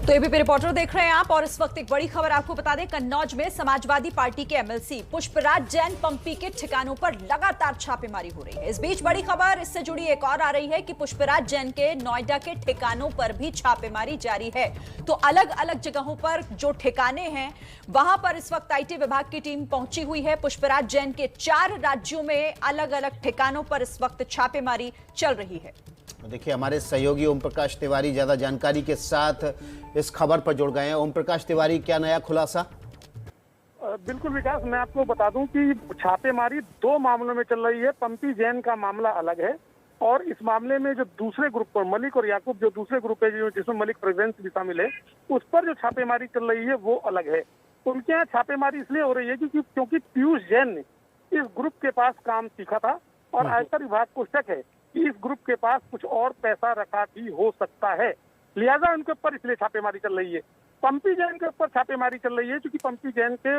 तो ABP reporter देख रहे हैं आप और इस वक्त एक बड़ी खबर आपको बता दें। कन्नौज में समाजवादी पार्टी के एमएलसी पुष्पराज जैन पंपी के ठिकानों पर लगातार छापेमारी हो रही है। इस बीच बड़ी खबर इससे जुड़ी एक और आ रही है कि पुष्पराज जैन के नोएडा के ठिकानों पर भी छापेमारी जारी है। तो अलग अलग जगहों पर जो ठिकाने हैं वहां पर इस वक्त आईटी विभाग की टीम पहुंची हुई है। पुष्पराज जैन के 4 राज्यों में अलग अलग ठिकानों पर इस वक्त छापेमारी चल रही है। देखिए, हमारे सहयोगी ओम प्रकाश तिवारी ज्यादा जानकारी के साथ इस खबर पर जुड़ गए हैं। ओम प्रकाश तिवारी, क्या नया खुलासा? बिल्कुल विकास, मैं आपको बता दूं कि छापेमारी 2 मामलों में चल रही है। पंपी जैन का मामला अलग है और इस मामले में जो दूसरे ग्रुप पर मलिक और याकूब, जो दूसरे ग्रुप है जिसमें मलिक फ्रेग्रेंस भी शामिल है, उस पर जो छापेमारी चल रही है वो अलग है। उनके यहाँ छापेमारी इसलिए हो रही है क्योंकि पीयूष जैन ने इस ग्रुप के पास काम सीखा था और आयकर विभाग को शक है कि इस ग्रुप के पास कुछ और पैसा रखा भी हो सकता है, लिहाजा उनके ऊपर इसलिए छापेमारी चल रही है। पंपी जैन के ऊपर छापेमारी चल रही है क्योंकि पंपी जैन के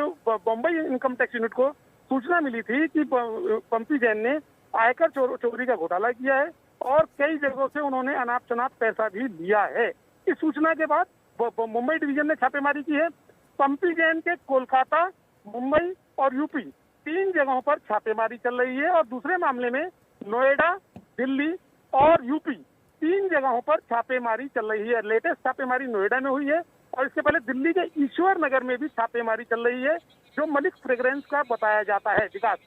बम्बई इनकम टैक्स यूनिट को सूचना मिली थी कि पंपी जैन ने आयकर चोरी का घोटाला किया है और कई जगहों से उन्होंने अनाप शनाप पैसा भी लिया है। इस सूचना के बाद मुंबई डिवीजन ने छापेमारी की है। पंपी जैन के कोलकाता, मुंबई और यूपी 3 जगहों पर छापेमारी चल रही है और दूसरे मामले में नोएडा, दिल्ली और यूपी 3 जगहों पर छापेमारी चल रही है। लेटेस्ट छापेमारी नोएडा में हुई है और इसके पहले दिल्ली के ईश्वर नगर में भी छापेमारी चल रही है, जो मलिक फ्रेग्रेंस का बताया जाता है। विकास,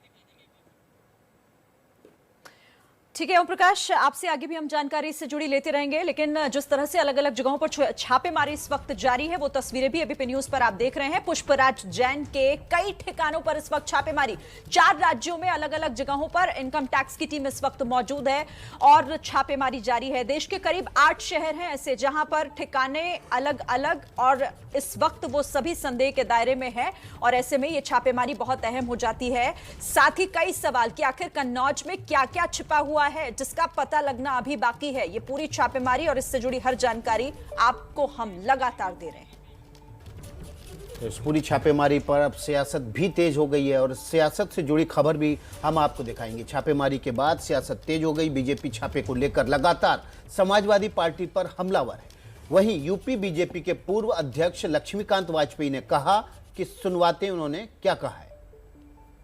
ठीक है ओम प्रकाश, आपसे आगे भी हम जानकारी इससे जुड़ी लेते रहेंगे, लेकिन जिस तरह से अलग अलग जगहों पर छापेमारी इस वक्त जारी है वो तस्वीरें भी एबीपी न्यूज पर आप देख रहे हैं। पुष्पराज जैन के कई ठिकानों पर इस वक्त छापेमारी, 4 राज्यों में अलग अलग जगहों पर इनकम टैक्स की टीम इस वक्त मौजूद है और छापेमारी जारी है। देश के करीब 8 शहर हैं ऐसे जहां पर ठिकाने अलग अलग और इस वक्त वो सभी संदेह के दायरे में है और ऐसे में ये छापेमारी बहुत अहम हो जाती है। साथ ही कई सवाल कि आखिर कन्नौज में क्या क्या छिपा हुआ है जिसका पता लगना अभी बाकी है। ये पूरी छापेमारी और इससे जुड़ी हर जानकारी आपको हम लगातार दे रहे हैं। तो इस पूरी छापेमारी पर अब सियासत भी तेज हो गई है और सियासत से जुड़ी खबर भी हम आपको दिखाएंगे। छापेमारी के बाद सियासत तेज हो गई। बीजेपी छापे को लेकर लगातार समाजवादी पार्टी पर हमलावर है। वहीं यूपी बीजेपी के पूर्व अध्यक्ष लक्ष्मीकांत वाजपेयी ने कहा कि सुनवाते उन्होंने क्या कहा है।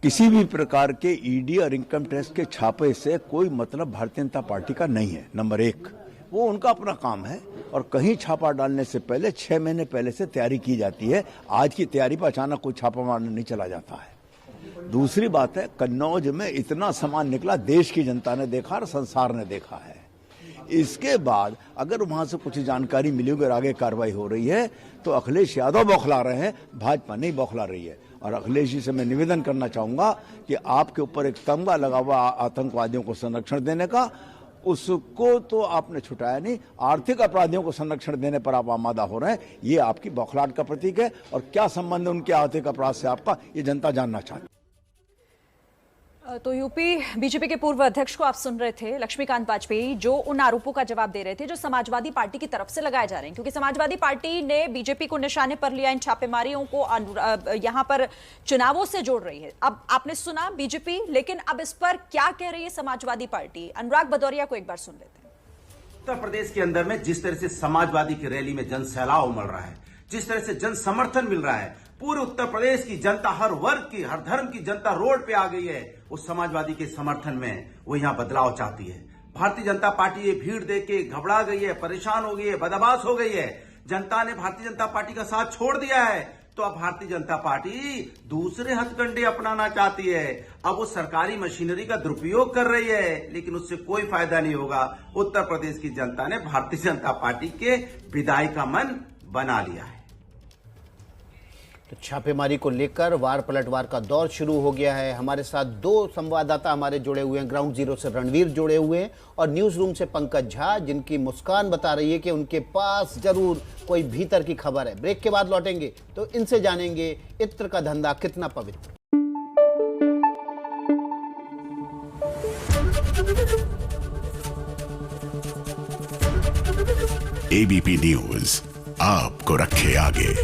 किसी भी प्रकार के ईडी और इनकम टैक्स के छापे से कोई मतलब भारतीय जनता पार्टी का नहीं है। नंबर 1, वो उनका अपना काम है और कहीं छापा डालने से पहले 6 महीने पहले से तैयारी की जाती है। आज की तैयारी पर अचानक कोई छापा मारने नहीं चला जाता है। दूसरी बात है, कन्नौज में इतना सामान निकला, देश की जनता ने देखा और संसार ने देखा है। इसके बाद अगर वहां से कुछ जानकारी मिली अगर आगे कार्रवाई हो रही है तो अखिलेश यादव बौखला रहे हैं, भाजपा नहीं बौखला रही है। और अखिलेश जी से मैं निवेदन करना चाहूंगा कि आपके ऊपर एक तमगा लगा हुआ आतंकवादियों को संरक्षण देने का, उसको तो आपने छुटाया नहीं। आर्थिक अपराधियों को संरक्षण देने पर आप आमादा हो रहे हैं, ये आपकी बौखलाहट का प्रतीक है। और क्या संबंध है उनके आर्थिक अपराध से आपका, ये जनता जानना चाहती है। तो यूपी बीजेपी के पूर्व अध्यक्ष को आप सुन रहे थे, लक्ष्मीकांत वाजपेयी, जो उन आरोपों का जवाब दे रहे थे जो समाजवादी पार्टी की तरफ से लगाए जा रहे हैं, क्योंकि समाजवादी पार्टी ने बीजेपी को निशाने पर लिया, इन छापेमारियों को यहां पर चुनावों से जोड़ रही है। अब आपने सुना बीजेपी, लेकिन अब इस पर क्या कह रही है समाजवादी पार्टी? अनुराग भदौरिया को एक बार सुन लेते हैं। उत्तर प्रदेश के अंदर में जिस तरह से समाजवादी की रैली में जन सैलाब उमड़ रहा है, जिस तरह से जन समर्थन मिल रहा है, पूरे उत्तर प्रदेश की जनता, हर वर्ग की, हर धर्म की जनता रोड पे आ गई है उस समाजवादी के समर्थन में। वो यहाँ बदलाव चाहती है। भारतीय जनता पार्टी ये भीड़ देख के घबरा गई है, परेशान हो गई है, बदमाश हो गई है। जनता ने भारतीय जनता पार्टी का साथ छोड़ दिया है, तो अब भारतीय जनता पार्टी दूसरे हथकंडे अपनाना चाहती है। अब वो सरकारी मशीनरी का दुरुपयोग कर रही है, लेकिन उससे कोई फायदा नहीं होगा। उत्तर प्रदेश की जनता ने भारतीय जनता पार्टी के विदाई का मन बना लिया है। तो छापेमारी को लेकर वार पलटवार का दौर शुरू हो गया है। हमारे साथ 2 संवाददाता हमारे जुड़े हुए हैं। ग्राउंड जीरो से रणवीर जुड़े हुए हैं और न्यूज रूम से पंकज झा, जिनकी मुस्कान बता रही है कि उनके पास जरूर कोई भीतर की खबर है। ब्रेक के बाद लौटेंगे तो इनसे जानेंगे इत्र का धंधा कितना पवित्र। एबीपी न्यूज आपको रखे आगे।